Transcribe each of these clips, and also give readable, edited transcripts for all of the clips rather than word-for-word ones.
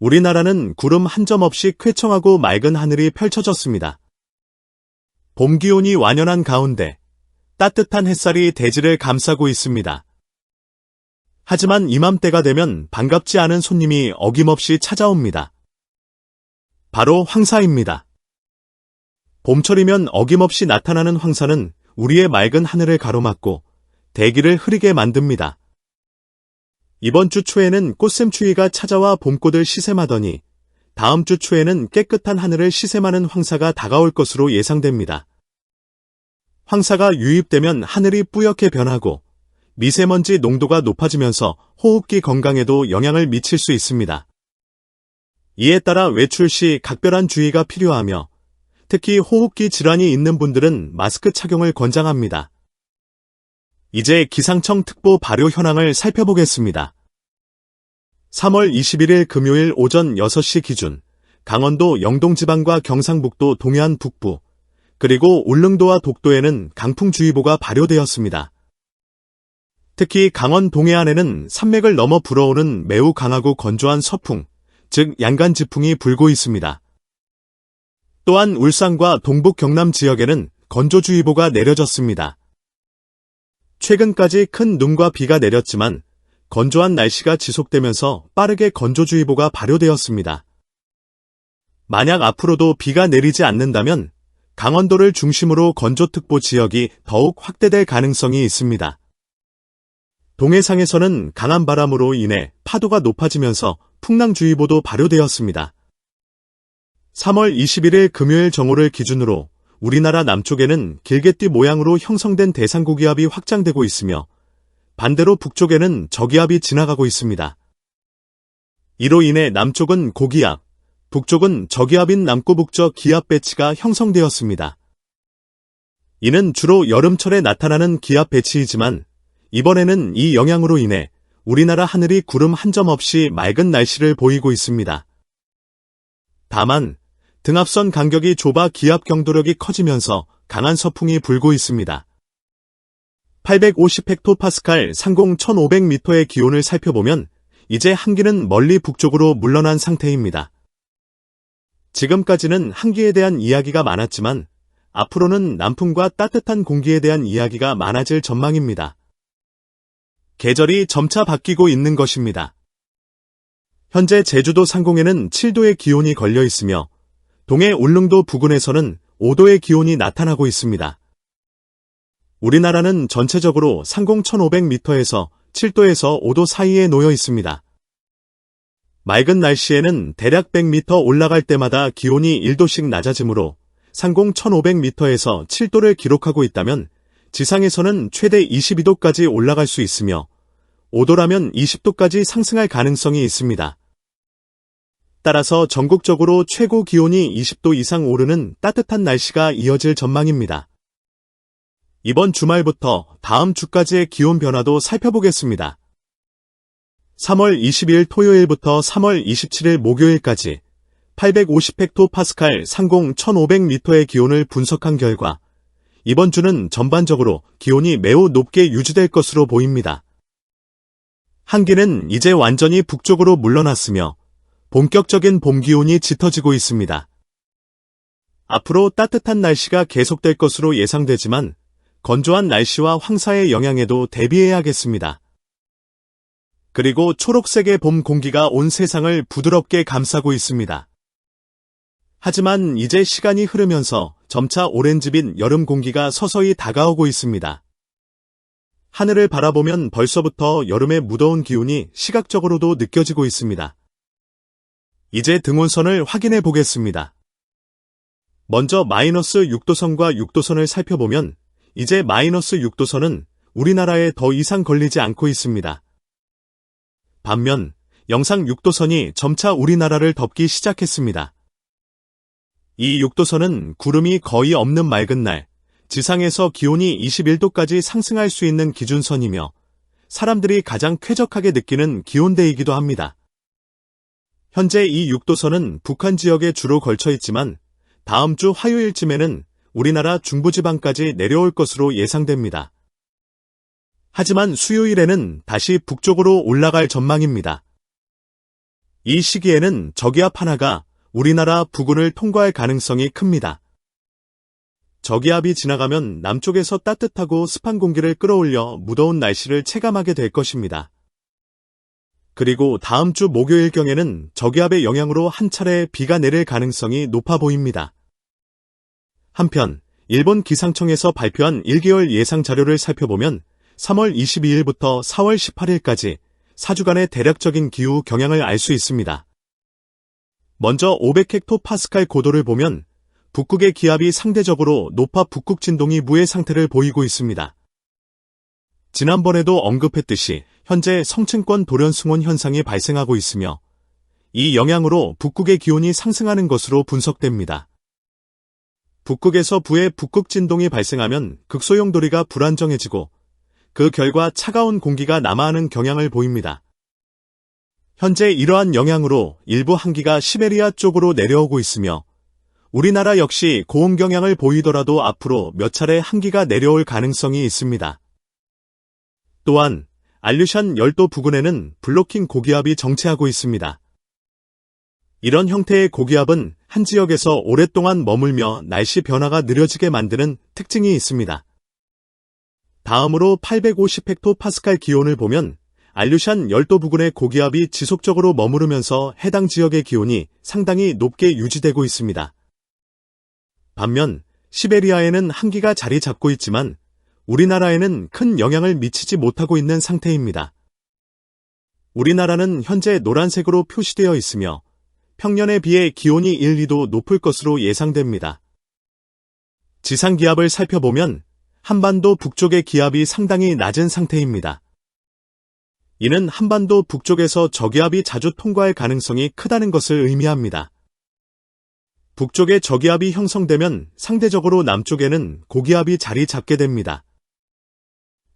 우리나라는 구름 한 점 없이 쾌청하고 맑은 하늘이 펼쳐졌습니다. 봄 기온이 완연한 가운데 따뜻한 햇살이 대지를 감싸고 있습니다. 하지만 이맘때가 되면 반갑지 않은 손님이 어김없이 찾아옵니다. 바로 황사입니다. 봄철이면 어김없이 나타나는 황사는 우리의 맑은 하늘을 가로막고 대기를 흐리게 만듭니다. 이번 주 초에는 꽃샘추위가 찾아와 봄꽃을 시샘하더니 다음 주 초에는 깨끗한 하늘을 시샘하는 황사가 다가올 것으로 예상됩니다. 황사가 유입되면 하늘이 뿌옇게 변하고 미세먼지 농도가 높아지면서 호흡기 건강에도 영향을 미칠 수 있습니다. 이에 따라 외출 시 각별한 주의가 필요하며 특히 호흡기 질환이 있는 분들은 마스크 착용을 권장합니다. 이제 기상청 특보 발효 현황을 살펴보겠습니다. 3월 21일 금요일 오전 6시 기준 강원도 영동지방과 경상북도 동해안 북부 그리고 울릉도와 독도에는 강풍주의보가 발효되었습니다. 특히 강원 동해안에는 산맥을 넘어 불어오는 매우 강하고 건조한 서풍, 즉 양간지풍이 불고 있습니다. 또한 울산과 동북 경남 지역에는 건조주의보가 내려졌습니다. 최근까지 큰 눈과 비가 내렸지만 건조한 날씨가 지속되면서 빠르게 건조주의보가 발효되었습니다. 만약 앞으로도 비가 내리지 않는다면 강원도를 중심으로 건조특보 지역이 더욱 확대될 가능성이 있습니다. 동해상에서는 강한 바람으로 인해 파도가 높아지면서 풍랑주의보도 발효되었습니다. 3월 21일 금요일 정오를 기준으로 우리나라 남쪽에는 길게띠 모양으로 형성된 대상고기압이 확장되고 있으며 반대로 북쪽에는 저기압이 지나가고 있습니다. 이로 인해 남쪽은 고기압, 북쪽은 저기압인 남고북저 기압 배치가 형성되었습니다. 이는 주로 여름철에 나타나는 기압 배치이지만 이번에는 이 영향으로 인해 우리나라 하늘이 구름 한 점 없이 맑은 날씨를 보이고 있습니다. 다만 등압선 간격이 좁아 기압 경도력이 커지면서 강한 서풍이 불고 있습니다. 850헥토파스칼 상공 1500m의 기온을 살펴보면 이제 한기는 멀리 북쪽으로 물러난 상태입니다. 지금까지는 한기에 대한 이야기가 많았지만 앞으로는 남풍과 따뜻한 공기에 대한 이야기가 많아질 전망입니다. 계절이 점차 바뀌고 있는 것입니다. 현재 제주도 상공에는 7도의 기온이 걸려 있으며 동해 울릉도 부근에서는 5도의 기온이 나타나고 있습니다. 우리나라는 전체적으로 상공 1500m에서 7도에서 5도 사이에 놓여 있습니다. 맑은 날씨에는 대략 100m 올라갈 때마다 기온이 1도씩 낮아지므로 상공 1500m에서 7도를 기록하고 있다면 지상에서는 최대 22도까지 올라갈 수 있으며 5도라면 20도까지 상승할 가능성이 있습니다. 따라서 전국적으로 최고 기온이 20도 이상 오르는 따뜻한 날씨가 이어질 전망입니다. 이번 주말부터 다음 주까지의 기온 변화도 살펴보겠습니다. 3월 22일 토요일부터 3월 27일 목요일까지 850헥토파스칼 상공 1500m의 기온을 분석한 결과 이번 주는 전반적으로 기온이 매우 높게 유지될 것으로 보입니다. 한기는 이제 완전히 북쪽으로 물러났으며 본격적인 봄 기온이 짙어지고 있습니다. 앞으로 따뜻한 날씨가 계속될 것으로 예상되지만 건조한 날씨와 황사의 영향에도 대비해야겠습니다. 그리고 초록색의 봄 공기가 온 세상을 부드럽게 감싸고 있습니다. 하지만 이제 시간이 흐르면서 점차 오렌지빛 여름 공기가 서서히 다가오고 있습니다. 하늘을 바라보면 벌써부터 여름의 무더운 기운이 시각적으로도 느껴지고 있습니다. 이제 등온선을 확인해 보겠습니다. 먼저 마이너스 6도선과 6도선을 살펴보면 이제 마이너스 6도선은 우리나라에 더 이상 걸리지 않고 있습니다. 반면 영상 6도선이 점차 우리나라를 덮기 시작했습니다. 이 6도선은 구름이 거의 없는 맑은 날, 지상에서 기온이 21도까지 상승할 수 있는 기준선이며 사람들이 가장 쾌적하게 느끼는 기온대이기도 합니다. 현재 이 6도선은 북한 지역에 주로 걸쳐 있지만 다음 주 화요일쯤에는 우리나라 중부지방까지 내려올 것으로 예상됩니다. 하지만 수요일에는 다시 북쪽으로 올라갈 전망입니다. 이 시기에는 저기압 하나가 우리나라 부근을 통과할 가능성이 큽니다. 저기압이 지나가면 남쪽에서 따뜻하고 습한 공기를 끌어올려 무더운 날씨를 체감하게 될 것입니다. 그리고 다음 주 목요일경에는 저기압의 영향으로 한 차례 비가 내릴 가능성이 높아 보입니다. 한편 일본 기상청에서 발표한 1개월 예상 자료를 살펴보면 3월 22일부터 4월 18일까지 4주간의 대략적인 기후 경향을 알 수 있습니다. 먼저 500헥토파스칼 고도를 보면 북극의 기압이 상대적으로 높아 북극 진동이 무의 상태를 보이고 있습니다. 지난번에도 언급했듯이 현재 성층권 돌연승원 현상이 발생하고 있으며 이 영향으로 북극의 기온이 상승하는 것으로 분석됩니다. 북극에서 부의 북극 진동이 발생하면 극소형 도리가 불안정해지고 그 결과 차가운 공기가 남하하는 경향을 보입니다. 현재 이러한 영향으로 일부 한기가 시베리아 쪽으로 내려오고 있으며 우리나라 역시 고온 경향을 보이더라도 앞으로 몇 차례 한기가 내려올 가능성이 있습니다. 또한 알류샨 열도 부근에는 블로킹 고기압이 정체하고 있습니다. 이런 형태의 고기압은 한 지역에서 오랫동안 머물며 날씨 변화가 느려지게 만드는 특징이 있습니다. 다음으로 850헥토파스칼 기온을 보면 알류샨 열도 부근의 고기압이 지속적으로 머무르면서 해당 지역의 기온이 상당히 높게 유지되고 있습니다. 반면 시베리아에는 한기가 자리 잡고 있지만 우리나라에는 큰 영향을 미치지 못하고 있는 상태입니다. 우리나라는 현재 노란색으로 표시되어 있으며 평년에 비해 기온이 1, 2도 높을 것으로 예상됩니다. 지상기압을 살펴보면 한반도 북쪽의 기압이 상당히 낮은 상태입니다. 이는 한반도 북쪽에서 저기압이 자주 통과할 가능성이 크다는 것을 의미합니다. 북쪽에 저기압이 형성되면 상대적으로 남쪽에는 고기압이 자리 잡게 됩니다.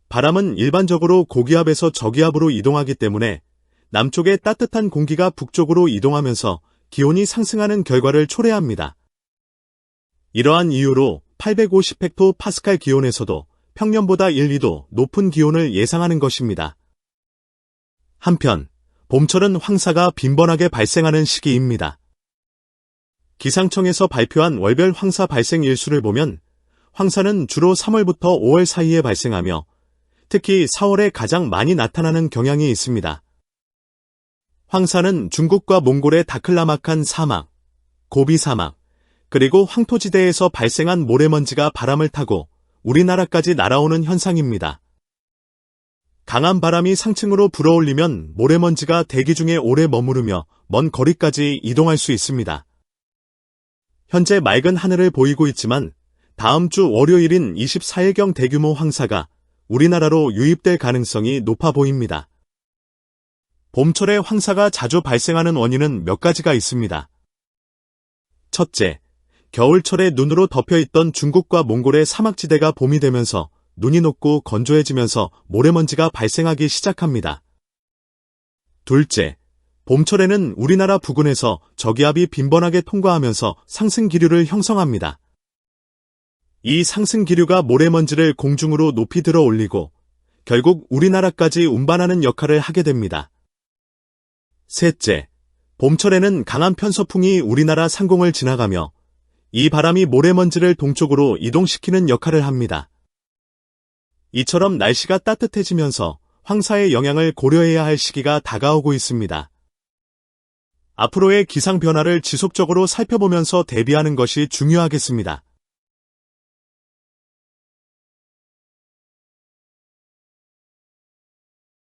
바람은 일반적으로 고기압에서 저기압으로 이동하기 때문에 남쪽의 따뜻한 공기가 북쪽으로 이동하면서 기온이 상승하는 결과를 초래합니다. 이러한 이유로 850헥토파스칼 기온에서도 평년보다 1, 2도 높은 기온을 예상하는 것입니다. 한편 봄철은 황사가 빈번하게 발생하는 시기입니다. 기상청에서 발표한 월별 황사 발생 일수를 보면 황사는 주로 3월부터 5월 사이에 발생하며 특히 4월에 가장 많이 나타나는 경향이 있습니다. 황사는 중국과 몽골의 다클라마칸 사막, 고비 사막, 그리고 황토지대에서 발생한 모래먼지가 바람을 타고 우리나라까지 날아오는 현상입니다. 강한 바람이 상층으로 불어올리면 모래먼지가 대기 중에 오래 머무르며 먼 거리까지 이동할 수 있습니다. 현재 맑은 하늘을 보이고 있지만 다음 주 월요일인 24일경 대규모 황사가 우리나라로 유입될 가능성이 높아 보입니다. 봄철에 황사가 자주 발생하는 원인은 몇 가지가 있습니다. 첫째, 겨울철에 눈으로 덮여있던 중국과 몽골의 사막지대가 봄이 되면서 눈이 녹고 건조해지면서 모래먼지가 발생하기 시작합니다. 둘째, 봄철에는 우리나라 부근에서 저기압이 빈번하게 통과하면서 상승기류를 형성합니다. 이 상승기류가 모래먼지를 공중으로 높이 들어 올리고 결국 우리나라까지 운반하는 역할을 하게 됩니다. 셋째, 봄철에는 강한 편서풍이 우리나라 상공을 지나가며 이 바람이 모래먼지를 동쪽으로 이동시키는 역할을 합니다. 이처럼 날씨가 따뜻해지면서 황사의 영향을 고려해야 할 시기가 다가오고 있습니다. 앞으로의 기상 변화를 지속적으로 살펴보면서 대비하는 것이 중요하겠습니다.